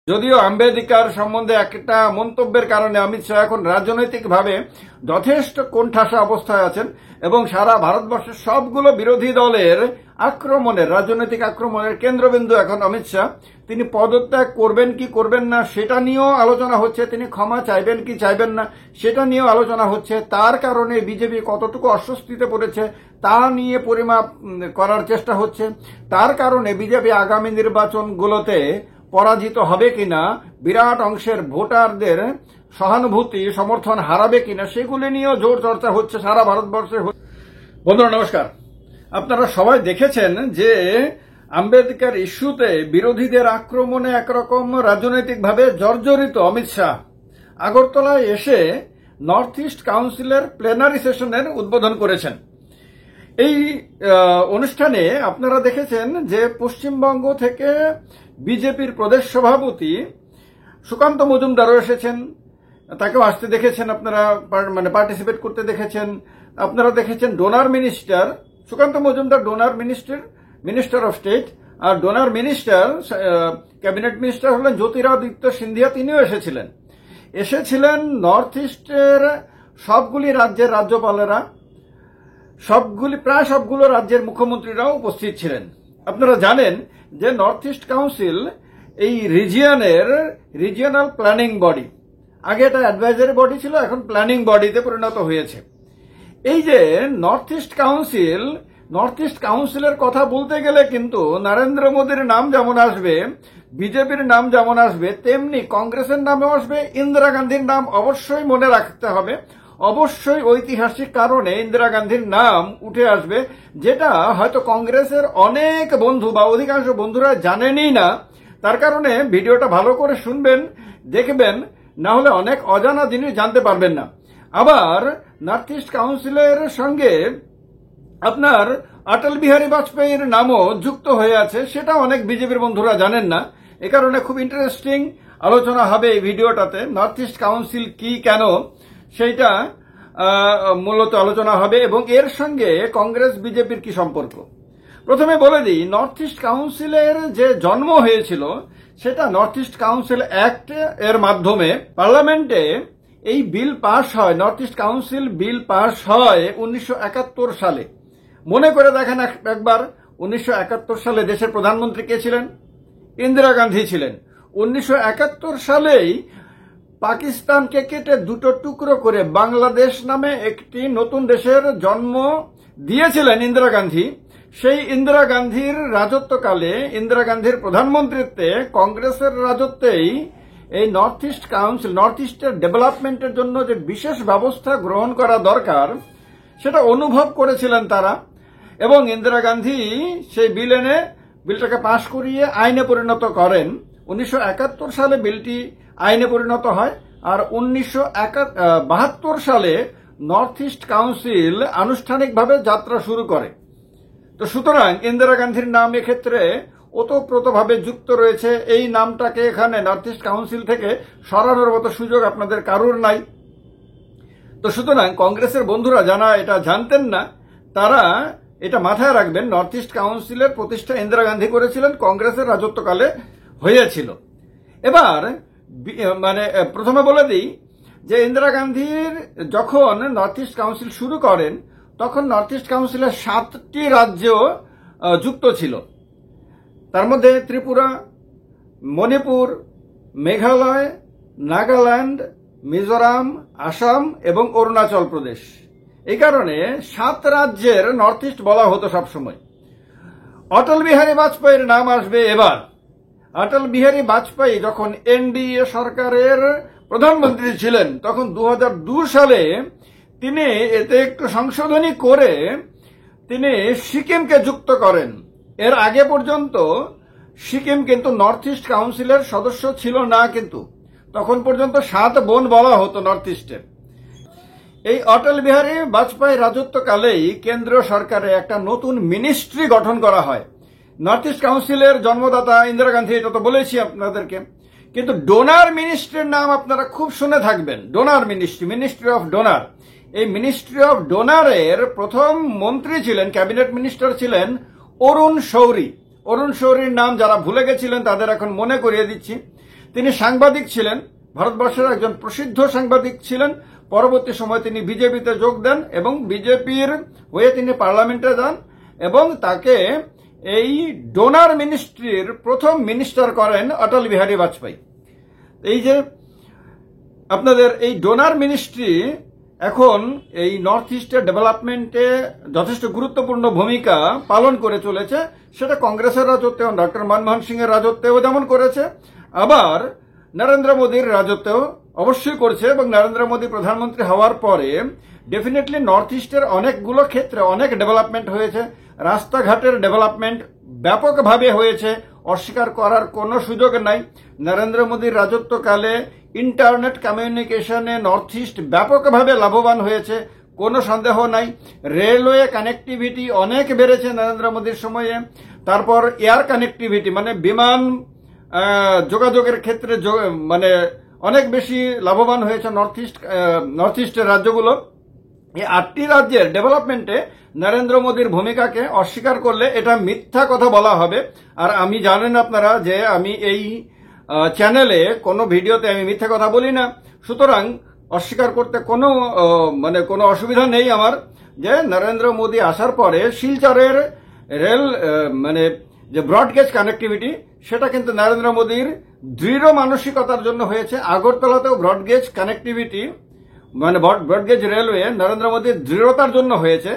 যদিও আম্বেদকর সম্বন্ধে একটা মন্তব্যের কারণে অমিত শাহ এখন রাজনৈতিকভাবে যথেষ্ট কোণঠাসা অবস্থায় আছেন এবং সারা ভারতবর্ষের সবগুলো বিরোধী দলের আক্রমণের রাজনৈতিক আক্রমণের কেন্দ্রবিন্দু এখন অমিত শাহ। তিনি পদত্যাগ করবেন কি করবেন না সেটা নিয়েও আলোচনা হচ্ছে, তিনি ক্ষমা চাইবেন কি চাইবেন না সেটা নিয়েও আলোচনা হচ্ছে। তার কারণে বিজেপি কতটুকু অস্বস্তিতে পড়েছে তা নিয়ে পরিমাপ করার চেষ্টা হচ্ছে। তার কারণে বিজেপি আগামী নির্বাচনগুলোতে পরাজিত হবে কিনা, বিরাট অংশের ভোটারদের সহানুভূতি সমর্থন হারাবে কিনা সেগুলি নিয়েও জোর চর্চা হচ্ছে সারা ভারতবর্ষে। বন্ধুরা নমস্কার, আপনারা সবাই দেখেছেন যে আম্বেদকর ইস্যুতে বিরোধীদের আক্রমণে একরকম রাজনৈতিকভাবে জর্জরিত অমিত শাহ আগরতলায় এসে নর্থ ইস্ট কাউন্সিলের প্লেনারি সেশনের উদ্বোধন করেছেন। এই অনুষ্ঠানে আপনারা দেখেছেন যে পশ্চিমবঙ্গ থেকে বিজেপির প্রদেশ সভাপতি সুকান্ত মজুমদারও এসেছেন, তাকেও আসতে দেখেছেন আপনারা, পার্টিসিপেট করতে দেখেছেন। আপনারা দেখেছেন DoNER minister Sukanta Majumdar, DoNER minister of state, আর ডোনার মিনিস্টার ক্যাবিনেট মিনিস্টার হলেন জ্যোতিরাদিত্য সিন্ধিয়া, তিনিও এসেছিলেন নর্থ ইস্টের সবগুলি রাজ্যের রাজ্যপালেরা, প্রায় সবগুলো রাজ্যের মুখ্যমন্ত্রীরাও উপস্থিত ছিলেন। আপনারা জানেন যে নর্থ ইস্ট কাউন্সিল এই রিজিয়নাল প্ল্যানিং বডি, আগে এটা অ্যাডভাইজারি বডি ছিল, এখন প্ল্যানিং বডিতে পরিণত হয়েছে। এই যে নর্থ ইস্ট কাউন্সিলের কথা বলতে গেলে কিন্তু নরেন্দ্র মোদীর নাম যেমন আসবে, বিজেপির নাম যেমন আসবে, তেমনি কংগ্রেসের নামও আসবে, ইন্দিরা গান্ধীর নাম অবশ্যই মনে রাখতে হবে। অবশ্যই ঐতিহাসিক কারণে ইন্দিরা গান্ধীর নাম উঠে আসবে, যেটা হয়তো কংগ্রেসের অনেক বন্ধু বা অধিকাংশ বন্ধুরা জানেনই না। তার কারণে ভিডিওটা ভালো করে শুনবেন, দেখবেন, না হলে অনেক অজানা জিনিস জানতে পারবেন না। আবার নর্থ ইস্ট কাউন্সিলের সঙ্গে আপনার অটল বিহারী বাজপেয়ীর নামও যুক্ত হয়ে আছে, সেটা অনেক বিজেপির বন্ধুরা জানেন না। এ কারণে খুব ইন্টারেস্টিং আলোচনা হবে এই ভিডিওটাতে। নর্থ ইস্ট কাউন্সিল কি, কেন, সেইটা মূলত আলোচনা হবে এবং এর সঙ্গে কংগ্রেস বিজেপির কি সম্পর্ক। প্রথমে বলে দিই, নর্থ ইস্ট কাউন্সিলের যে জন্ম হয়েছিল সেটা নর্থ ইস্ট কাউন্সিল অ্যাক্ট এর মাধ্যমে পার্লামেন্টে এই বিল পাশ হয়। নর্থ ইস্ট কাউন্সিল বিল পাশ হয় 1971 সালে। মনে করে দেখেন একবার, 1971 সালে দেশের প্রধানমন্ত্রী কে ছিলেন? ইন্দিরা গান্ধী ছিলেন। 1971 সালেই পাকিস্তানকে কেটে দুটো টুকরো করে বাংলাদেশ নামে একটি নতুন দেশের জন্ম দিয়েছিলেন ইন্দিরা গান্ধী। সেই ইন্দিরা গান্ধীর রাজত্বকালে, ইন্দিরা গান্ধীর প্রধানমন্ত্রীত্বে, কংগ্রেসের রাজত্বেই এই নর্থ ইস্ট কাউন্সিল, নর্থ ইস্টের ডেভেলপমেন্টের জন্য যে বিশেষ ব্যবস্থা গ্রহণ করা দরকার সেটা অনুভব করেছিলেন তারা, এবং ইন্দিরা গান্ধী সেই বিল এনে বিলটাকে পাশ করিয়ে আইনে পরিণত করেন। 1971 সালে বিলটি আইনে পরিণত হয়, আর 1972 সালে নর্থ ইস্ট কাউন্সিল আনুষ্ঠানিকভাবে যাত্রা শুরু করে। তো সুতরাং ইন্দিরা গান্ধীর নাম এক্ষেত্রে ওতপ্রোতভাবে যুক্ত রয়েছে। এই নামটাকে এখানে নর্থ ইস্ট কাউন্সিল থেকে সরানোর মতো সুযোগ আপনাদের কারুর নাই। তো সুতরাং কংগ্রেসের বন্ধুরা যারা এটা জানতেন না, তারা এটা মাথায় রাখবেন, নর্থ ইস্ট কাউন্সিলের প্রতিষ্ঠা ইন্দিরা গান্ধী করেছিলেন, কংগ্রেসের রাজত্বকালে হয়েছিল। এবার প্রথমে বলে দিই যে ইন্দিরা গান্ধীর যখন নর্থ ইস্ট কাউন্সিল শুরু করেন তখন নর্থ ইস্ট কাউন্সিলের 7টি রাজ্য যুক্ত ছিল। তার মধ্যে ত্রিপুরা, মণিপুর, মেঘালয়, নাগাল্যান্ড, মিজোরাম, আসাম এবং অরুণাচল প্রদেশ। এই কারণে 7 রাজ্যের নর্থ ইস্ট বলা হতো সবসময়। অটল বিহারী বাজপেয়ীর নাম আসবে এবার। অটল বিহারী বাজপেয়ী যখন এনডিএ সরকারের প্রধানমন্ত্রী ছিলেন তখন 2002 সালে তিনি এতে একটু সংশোধনী করে তিনি সিকিমকে যুক্ত করেন। এর আগে পর্যন্ত সিকিম কিন্তু নর্থ ইস্ট কাউন্সিলের সদস্য ছিল না, কিন্তু তখন পর্যন্ত 7 বোন বলা হতো নর্থ ইস্টের। এই অটল বিহারী বাজপেয়ী রাজত্বকালেই কেন্দ্রীয় সরকারে একটা নতুন মিনিস্ট্রি গঠন করা হয়। নর্থ ইস্ট কাউন্সিলের জন্মদাতা ইন্দিরা গান্ধী, এটা তো বলেছি আপনাদেরকে। কিন্তু ডোনার মিনিস্ট্রির নাম আপনারা খুব শুনে থাকবেন, ডোনার মিনিস্ট্রি অফ ডোনার। এই মিনিস্ট্রি অফ ডোনারের প্রথম মন্ত্রী ছিলেন, ক্যাবিনেট মিনিস্টার ছিলেন অরুণ শৌরী। অরুণ শৌরীর নাম যারা ভুলে গেছিলেন তাদের এখন মনে করিয়ে দিচ্ছি। তিনি সাংবাদিক ছিলেন, ভারতবর্ষের একজন প্রসিদ্ধ সাংবাদিক ছিলেন। পরবর্তী সময় তিনি বিজেপিতে যোগ দেন এবং বিজেপির হয়ে তিনি পার্লামেন্টে যান এবং তাকে এই ডোনার মিনিস্ট্রির প্রথম মিনিস্টার করেন অটল বিহারী বাজপেয়ী। এই যে আপনাদের এই ডোনার মিনিস্ট্রি এখন এই নর্থ ইস্টের ডেভেলপমেন্টে যথেষ্ট গুরুত্বপূর্ণ ভূমিকা পালন করে চলেছে। সেটা কংগ্রেসের রাজত্বে, ডক্টর মনমোহন সিং এর রাজত্বেও যেমন করেছে, আবার নরেন্দ্র মোদীর রাজত্বেও অবশ্যই করছে। এবং নরেন্দ্র মোদী প্রধানমন্ত্রী হওয়ার পরে ডেফিনেটলি নর্থ ইস্টের অনেকগুলো ক্ষেত্রে অনেক ডেভেলপমেন্ট হয়েছে। রাস্তাঘাটের ডেভেলপমেন্ট ব্যাপকভাবে হয়েছে, অস্বীকার করার কোনো সুযোগ নাই। নরেন্দ্র মোদীর রাজত্বকালে ইন্টারনেট কমিউনিকেশনে নর্থ ইস্ট ব্যাপকভাবে লাভবান হয়েছে, কোনো সন্দেহ নাই। রেলওয়ে কানেক্টিভিটি অনেক বেড়েছে নরেন্দ্র মোদীর সময়ে। তারপর এয়ার কানেক্টিভিটি মানে বিমান যোগাযোগের ক্ষেত্রে মানে অনেক বেশি লাভবান হয়েছে নর্থ ইস্টের রাজ্যগুলো। এই 8টি রাজ্যের ডেভেলপমেন্টে নরেন্দ্র মোদীর ভূমিকাকে অস্বীকার করলে এটা মিথ্যা কথা বলা হবে। আর আমি জানেন আপনারা যে আমি এই চ্যানেলে কোনো ভিডিওতে আমি মিথ্যা কথা বলি না, সুতরাং অস্বীকার করতে কোনো অসুবিধা নেই আমার। যে নরেন্দ্র মোদী আসার পরে শিলচরের রেল মানে যে ব্রডগেজ কানেক্টিভিটি সেটা কিন্তু নরেন্দ্র মোদীর দৃঢ় মানসিকতার জন্য হয়েছে। আগরতলাতেও ব্রডগেজ কানেক্টিভিটি মানে ব্রডগেজ রেলওয়ে নরেন্দ্র মোদীর দৃঢ়তার জন্য হয়েছে।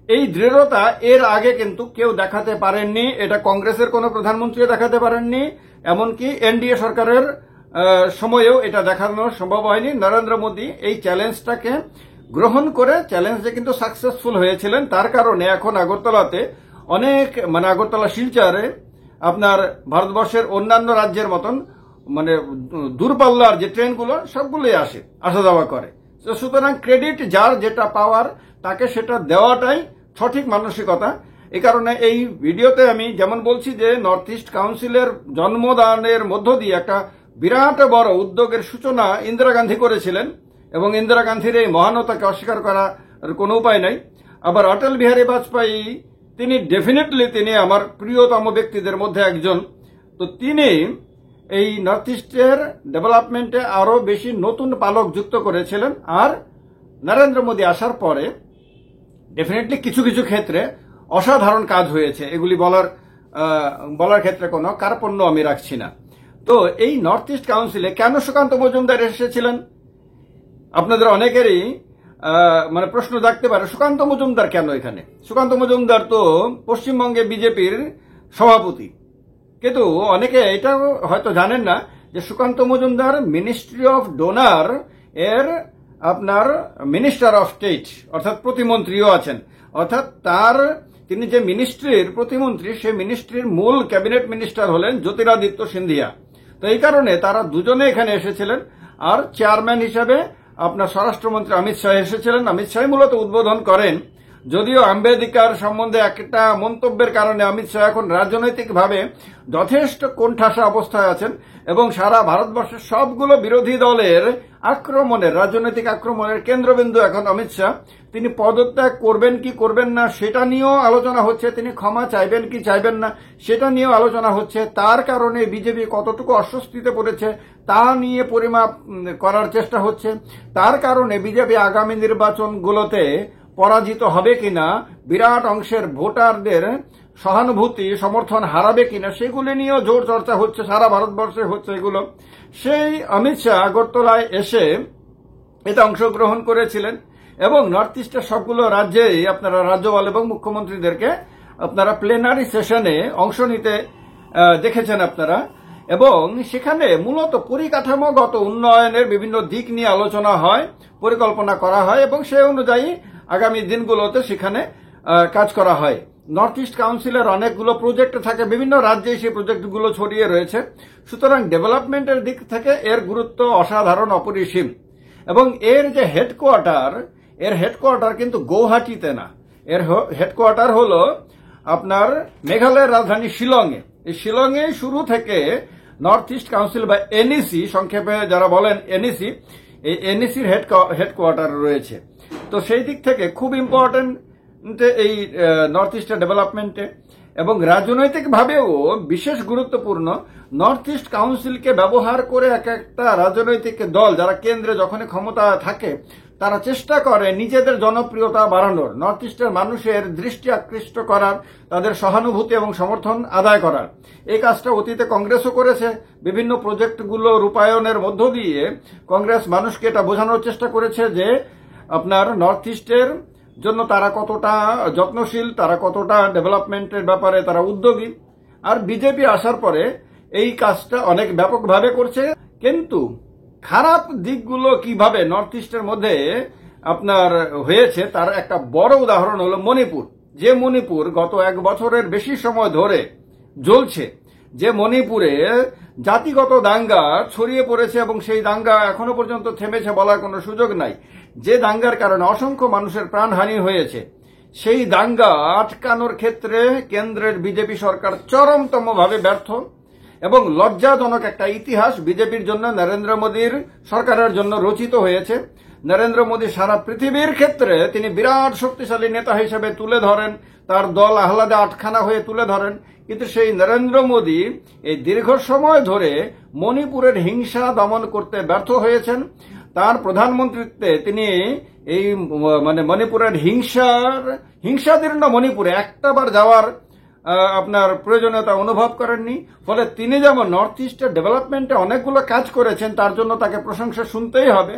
এই দৃঢ়তা এর আগে কিন্তু কেউ দেখাতে পারেননি, এটা কংগ্রেসের কোনো প্রধানমন্ত্রী দেখাতে পারেননি, এমনকি এনডিএ সরকারের সময়েও এটা দেখানো সম্ভব হয়নি। নরেন্দ্র মোদী এই চ্যালেঞ্জটাকে গ্রহণ করে চ্যালেঞ্জে কিন্তু সাকসেসফুল হয়েছিলেন। তার কারণে এখন আগরতলাতে আগরতলা শিলচরে আপনার ভারতবর্ষের অন্যান্য রাজ্যের মতন দূরপাল্লার যে ট্রেনগুলো সবগুলোই আসা যাওয়া করে। সুতরাং ক্রেডিট যার যেটা পাওয়ার তাকে সেটা দেওয়াটাই সঠিক মানসিকতা। এই কারণে এই ভিডিওতে আমি যেমন বলছি যে নর্থ ইস্ট কাউন্সিলের জন্মদানের মধ্য দিয়ে একটা বিরাট বড় উদ্যোগের সূচনা ইন্দিরা গান্ধী করেছিলেন এবং ইন্দিরা গান্ধীর এই মহানতাকে অস্বীকার করার কোনো উপায় নাই। আবার অটল বিহারী বাজপেয়ী তিনি ডেফিনেটলি তিনি আমার প্রিয়তম ব্যক্তিদের মধ্যে একজন। তো তিনি এই নর্থ ইস্টের ডেভেলপমেন্টে আরো বেশি নতুন পালক যুক্ত করেছিলেন। আর নরেন্দ্র মোদী আসার পরে ডেফিনেটলি কিছু কিছু ক্ষেত্রে অসাধারণ কাজ হয়েছে, এগুলি বলার ক্ষেত্রে কোনো কার্পণ্য আমি রাখছি না। তো এই নর্থ ইস্ট কাউন্সিলে কেন সুকান্ত মজুমদার এসেছিলেন আপনাদের অনেকেরই প্রশ্ন থাকতে পারে, সুকান্ত মজুমদার কেন এখানে? সুকান্ত মজুমদার তো পশ্চিমবঙ্গে বিজেপির সভাপতি, কিন্তু অনেকে এটা হয়তো জানেন না যে Sukanta Majumdar ministry of DoNER এর আপনার মিনিস্টার অফ স্টেট অর্থাৎ প্রতিমন্ত্রীও আছেন। অর্থাৎ তিনি যে মিনিস্ট্রির প্রতিমন্ত্রী সেই মিনিস্ট্রির মূল ক্যাবিনেট মিনিস্টার হলেন জ্যোতিরাদিত্য সিন্ধিয়া। তো এই কারণে তারা দুজনে এখানে এসেছিলেন। আর চেয়ারম্যান হিসেবে আপনার স্বরাষ্ট্রমন্ত্রী অমিত শাহ এসেছিলেন। অমিত শাহ মূলত উদ্বোধন করেন। যদিও আম্বেদকর সম্বন্ধে একটা মন্তব্যের কারণে অমিত শাহ এখন রাজনৈতিকভাবে যথেষ্ট কোণঠাসা অবস্থায় আছেন এবং সারা ভারতবর্ষের সবগুলো বিরোধী দলের রাজনৈতিক আক্রমণের কেন্দ্রবিন্দু এখন অমিত শাহ। তিনি পদত্যাগ করবেন কি করবেন না সেটা নিয়েও আলোচনা হচ্ছে, তিনি ক্ষমা চাইবেন কি চাইবেন না সেটা নিয়েও আলোচনা হচ্ছে। তার কারণে বিজেপি কতটুকু অস্বস্তিতে পড়েছে তা নিয়ে পরিমাপ করার চেষ্টা হচ্ছে। তার কারণে বিজেপি আগামী নির্বাচনগুলোতে পরাজিত হবে কিনা, বিরাট অংশের ভোটারদের সহানুভূতি সমর্থন হারাবে কিনা সেগুলি নিয়েও জোর চর্চা হচ্ছে, সারা ভারতবর্ষে হচ্ছে এগুলো। সেই অমিত শাহ আগরতলায় এসে এতে অংশগ্রহণ করেছিলেন এবং নর্থ ইস্টের সবগুলো রাজ্যেই আপনারা রাজ্যপাল এবং মুখ্যমন্ত্রীদেরকে আপনারা প্লেনারি সেশনে অংশ নিতে দেখেছেন আপনারা। এবং সেখানে মূলত পরিকাঠামোগত উন্নয়নের বিভিন্ন দিক নিয়ে আলোচনা হয়, পরিকল্পনা করা হয় এবং সেই অনুযায়ী আগামী দিনগুলোতে সেখানে কাজ করা হয়। নর্থ ইস্ট কাউন্সিলের অনেকগুলো প্রজেক্ট থাকে, বিভিন্ন রাজ্যে সেই প্রজেক্টগুলো ছড়িয়ে রয়েছে। সুতরাং ডেভেলপমেন্টের দিক থেকে এর গুরুত্ব অসাধারণ, অপরিসীম। এবং এর যে হেডকোয়ার্টার কিন্তু গৌহাটিতে না, এর হেডকোয়ার্টার হলো আপনার মেঘালয়ের রাজধানী শিলংয়ে। এই শিলংয়ে শুরু থেকে নর্থ ইস্ট কাউন্সিল বা এনইসি সংক্ষেপে যারা বলেন এনইসি, এই এনইসির হেডকোয়ার্টার রয়েছে। তো সেই দিক থেকে খুব ইম্পর্টেন্ট এই নর্থ ইস্টের ডেভেলপমেন্টে। এবং রাজনৈতিকভাবেও বিশেষ গুরুত্বপূর্ণ। নর্থ ইস্ট কাউন্সিলকে ব্যবহার করে এক একটা রাজনৈতিক দল যারা কেন্দ্রে যখনই ক্ষমতা থাকে তারা চেষ্টা করে নিজেদের জনপ্রিয়তা বাড়ানোর, নর্থ ইস্টের মানুষের দৃষ্টি আকৃষ্ট করার, তাদের সহানুভূতি এবং সমর্থন আদায় করার। এই কাজটা অতীতে কংগ্রেসও করেছে। বিভিন্ন প্রজেক্টগুলো রূপায়ণের মধ্য দিয়ে কংগ্রেস মানুষকে এটা বোঝানোর চেষ্টা করেছে যে আপনার নর্থ ইস্টের জন্য তারা কতটা যত্নশীল, তারা কতটা ডেভেলপমেন্টের ব্যাপারে তারা উদ্যোগী। আর বিজেপি আসার পরে এই কাজটা অনেক ব্যাপকভাবে করছে। কিন্তু খারাপ দিকগুলো কিভাবে নর্থ ইস্টের মধ্যে আপনার হয়েছে তার একটা বড় উদাহরণ হলো মণিপুর। যে মণিপুর গত 1 বছরের বেশি সময় ধরে জ্বলছে, যে মণিপুরে জাতিগত দাঙ্গা ছড়িয়ে পড়েছে এবং সেই দাঙ্গা এখনো পর্যন্ত থেমেছে বলার কোনো সুযোগ নাই, যে দাঙ্গার কারণে অসংখ্য মানুষের প্রাণহানি হয়েছে, সেই দাঙ্গা আটকানোর ক্ষেত্রে কেন্দ্রের বিজেপি সরকার চরমতমভাবে ব্যর্থ। এবং লজ্জাজনক একটা ইতিহাস বিজেপির জন্য, নরেন্দ্র মোদীর সরকারের জন্য রচিত হয়েছে। নরেন্দ্র মোদী সারা পৃথিবীর ক্ষেত্রে তিনি বিরাট শক্তিশালী নেতা হিসেবে তুলে ধরেন, তার দল আহ্লাদে আটখানা হয়ে তুলে ধরেন। কিন্তু সেই নরেন্দ্র মোদী এই দীর্ঘ সময় ধরে মণিপুরের হিংসা দমন করতে ব্যর্থ হয়েছেন। তার প্রধানমন্ত্রীত্বে তিনি এই মণিপুরের হিংসাদীর্ণ মণিপুরে একটাবার যাওয়ার আপনার প্রয়োজনীয়তা অনুভব করেননি। ফলে তিনি যেমন নর্থ ইস্টের ডেভেলপমেন্টে অনেকগুলো কাজ করেছেন, তার জন্য তাকে প্রশংসা শুনতেই হবে,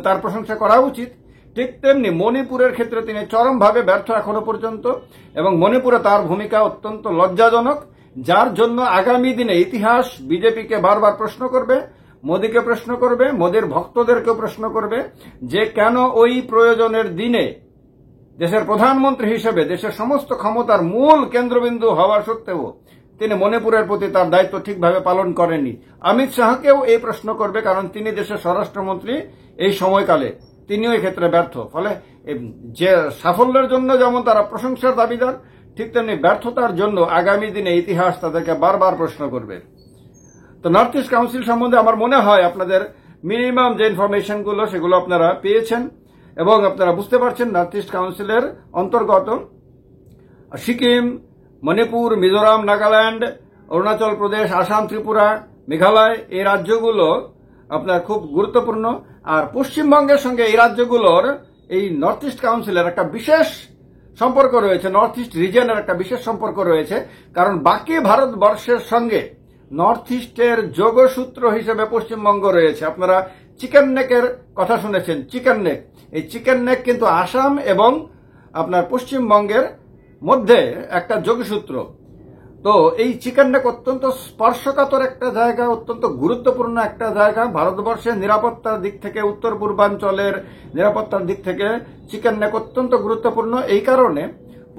তার প্রশংসা করা উচিত। ঠিক তেমনি মণিপুরের ক্ষেত্রে তিনি চরমভাবে ব্যর্থ এখনো পর্যন্ত, এবং মণিপুরে তার ভূমিকা অত্যন্ত লজ্জাজনক, যার জন্য আগামী দিনে ইতিহাস বিজেপিকে বারবার প্রশ্ন করবে, মোদীকে প্রশ্ন করবে, মোদীর ভক্তদেরকেও প্রশ্ন করবে যে কেন ওই প্রয়োজনের দিনে দেশের প্রধানমন্ত্রী হিসেবে দেশের সমস্ত ক্ষমতার মূল কেন্দ্রবিন্দু হওয়া সত্ত্বেও তিনি মণিপুরের প্রতি তার দায়িত্ব ঠিকভাবে পালন করেননি। অমিত শাহকেও এই প্রশ্ন করবে, কারণ তিনি দেশের স্বরাষ্ট্রমন্ত্রী এই সময়কালে, তিনিও এই ক্ষেত্রে ব্যর্থ। ফলে যে সাফল্যের জন্য যেমন তারা প্রশংসার দাবিদার, ঠিক তেমনি ব্যর্থতার জন্য আগামী দিনে ইতিহাস তাদেরকে বারবার প্রশ্ন করবে। তো নর্থ ইস্ট কাউন্সিল সম্বন্ধে আমার মনে হয় আপনাদের মিনিমাম যে ইনফরমেশনগুলো সেগুলো আপনারা পেয়েছেন এবং আপনারা বুঝতে পারছেন নর্থ ইস্ট কাউন্সিলের অন্তর্গত সিকিম, মণিপুর, মিজোরাম, নাগাল্যান্ড, অরুণাচল প্রদেশ, আসাম, ত্রিপুরা, মেঘালয়, এই রাজ্যগুলো আপনার খুব গুরুত্বপূর্ণ। আর পশ্চিমবঙ্গের সঙ্গে এই রাজ্যগুলোর এই নর্থ ইস্ট কাউন্সিলের একটা বিশেষ সম্পর্ক রয়েছে, নর্থ ইস্ট রিজিয়নের একটা বিশেষ সম্পর্ক রয়েছে, কারণ বাকি ভারতবর্ষের সঙ্গে নর্থ ইস্টের যোগসূত্র হিসেবে পশ্চিমবঙ্গ রয়েছে। আপনারা চিকেন নেকের কথা শুনেছেন, চিকেন নেক, এই চিকেন নেক কিন্তু আসাম এবং আপনার পশ্চিমবঙ্গের মধ্যে একটা যোগসূত্র। তো এই চিকেন নেক অত্যন্ত স্পর্শকাতর একটা জায়গা, অত্যন্ত গুরুত্বপূর্ণ একটা জায়গা ভারতবর্ষের নিরাপত্তার দিক থেকে, উত্তর পূর্বাঞ্চলের নিরাপত্তার দিক থেকে চিকেন নেক অত্যন্ত গুরুত্বপূর্ণ। এই কারণে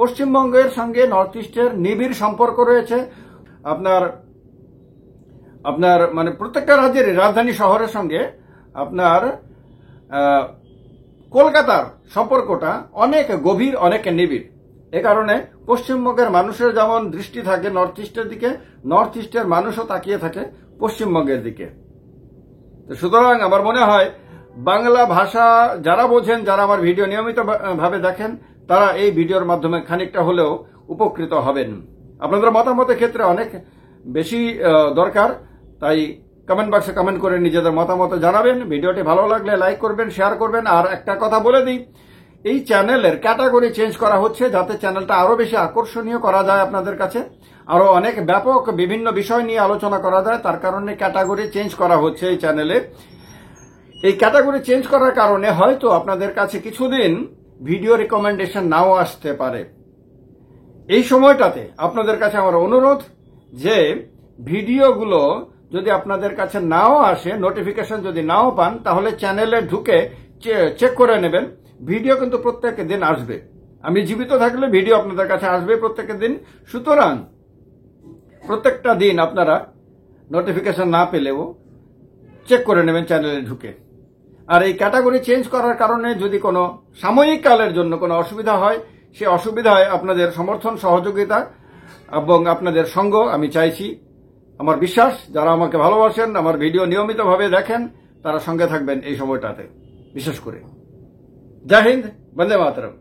পশ্চিমবঙ্গের সঙ্গে নর্থ ইস্টের নিবিড় সম্পর্ক রয়েছে। আপনার প্রত্যেকটা রাজ্যের রাজধানী শহরের সঙ্গে আপনার কলকাতার সম্পর্কটা অনেক গভীর, অনেক নিবিড়। এ কারণে পশ্চিমবঙ্গের মানুষের যেমন দৃষ্টি থাকে নর্থ ইস্টের দিকে, নর্থ ইস্টের মানুষও তাকিয়ে থাকে পশ্চিমবঙ্গের দিকে। তো সুতরাং আমার মনে হয় বাংলা ভাষা যারা বোঝেন, যারা আমার ভিডিও নিয়মিত ভাবে দেখেন, তারা এই ভিডিওর মাধ্যমে খানিকটা হলেও উপকৃত হবেন। আপনাদের মতামতের ক্ষেত্রে অনেক বেশি দরকার, তাই কমেন্ট বক্সে কমেন্ট করে নিজেদের মতামত জানাবেন। ভিডিওটি ভালো লাগলে লাইক করবেন, শেয়ার করবেন। আর একটা কথা বলে দিই, এই চ্যানেলের ক্যাটাগরি চেঞ্জ করা হচ্ছে যাতে চ্যানেলটা আরো বেশি আকর্ষণীয় করা যায়, আপনাদের কাছে আরো অনেক ব্যাপক বিভিন্ন বিষয় নিয়ে আলোচনা করা যায়, তার কারণে ক্যাটাগরি চেঞ্জ করা হচ্ছে এই চ্যানেলে। এই ক্যাটাগরি চেঞ্জ করার কারণে হয়তো আপনাদের কাছে কিছুদিন ভিডিও রিকমেন্ডেশন নাও আসতে পারে। এই সময়টাতে আপনাদের কাছে আমার অনুরোধ যে ভিডিওগুলো যদি আপনাদের কাছে নাও আসে, নোটিফিকেশন যদি নাও পান, তাহলে চ্যানেলে ঢুকে চেক করে নেবেন। ভিডিও কিন্তু প্রত্যেক দিন আসবে, আমি জীবিত থাকলে ভিডিও আপনাদের কাছে আসবে প্রত্যেক দিন। সুতরাং প্রত্যেকটা দিন আপনারা নোটিফিকেশন না পেলেও চেক করে নেবেন চ্যানেলে ঢুকে। আর এই ক্যাটাগরি চেঞ্জ করার কারণে যদি কোনো সাময়িক কালের জন্য কোনো অসুবিধা হয়, সে অসুবিধায় আপনাদের সমর্থন, সহযোগিতা এবং আপনাদের সঙ্গ আমি চাইছি। আমার বিশ্বাস যারা আমাকে ভালোবাসেন, আমার ভিডিও নিয়মিতভাবে দেখেন, তারা সঙ্গে থাকবেন এই সময়টাতে। বিশেষ করে জয় হিন্দ, বন্দে মাতরম।